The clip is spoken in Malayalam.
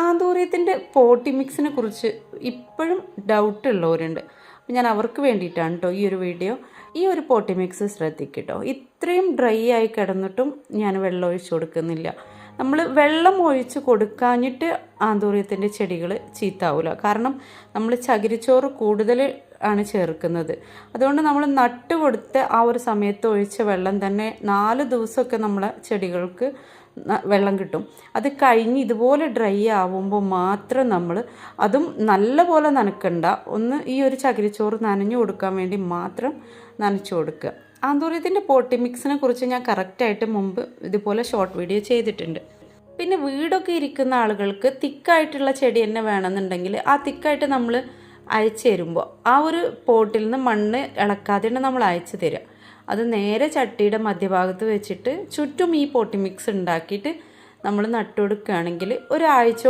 ആന്തൂറിയത്തിൻ്റെ പോട്ടി മിക്സിനെ കുറിച്ച് ഇപ്പോഴും ഡൗട്ടുള്ളവരുണ്ട്. ഞാൻ അവർക്ക് വേണ്ടിയിട്ടാണ് കേട്ടോ ഈ ഒരു വീഡിയോ. ഈ ഒരു പോട്ടി മിക്സ് ശ്രദ്ധിക്കട്ടോ. ഇത്രയും ഡ്രൈ ആയി കിടന്നിട്ടും ഞാൻ വെള്ളം ഒഴിച്ചു കൊടുക്കുന്നില്ല. നമ്മൾ വെള്ളം ഒഴിച്ച് കൊടുക്കാഞ്ഞിട്ട് ആന്തൂറിയത്തിൻ്റെ ചെടികൾ ചീത്താവില്ല. കാരണം നമ്മൾ ചകിരിച്ചോറ് കൂടുതൽ ആണ് ചേർക്കുന്നത്. അതുകൊണ്ട് നമ്മൾ നട്ട് കൊടുത്ത് ആ ഒരു സമയത്ത് ഒഴിച്ച വെള്ളം തന്നെ 4 ദിവസമൊക്കെ നമ്മളെ ചെടികൾക്ക് വെള്ളം കിട്ടും. അത് കഴിഞ്ഞ് ഇതുപോലെ ഡ്രൈ ആവുമ്പോൾ മാത്രം നമ്മൾ അതും നല്ല പോലെ നനക്കണ്ട, ഒന്ന് ഈ ഒരു ചകിരിച്ചോറ് നനഞ്ഞു കൊടുക്കാൻ വേണ്ടി മാത്രം നനച്ചു കൊടുക്കുക. ആന്തൂറിയത്തിൻ്റെ പോട്ടി മിക്സിനെ കുറിച്ച് ഞാൻ കറക്റ്റായിട്ട് മുമ്പ് ഇതുപോലെ ഷോർട്ട് വീഡിയോ ചെയ്തിട്ടുണ്ട്. പിന്നെ വീടൊക്കെ ഇരിക്കുന്ന ആളുകൾക്ക് തിക്കായിട്ടുള്ള ചെടി തന്നെ വേണമെന്നുണ്ടെങ്കിൽ ആ തിക്കായിട്ട് നമ്മൾ അയച്ചു തരുമ്പോൾ ആ ഒരു പോട്ടിൽ നിന്ന് മണ്ണ് ഇളക്കാതെ തന്നെ നമ്മൾ അയച്ചു തരിക. അത് നേരെ ചട്ടിയുടെ മധ്യഭാഗത്ത് വെച്ചിട്ട് ചുറ്റും ഈ പോട്ടി മിക്സ് ഉണ്ടാക്കിയിട്ട് നമ്മൾ നട്ടുകൊടുക്കുകയാണെങ്കിൽ ഒരാഴ്ച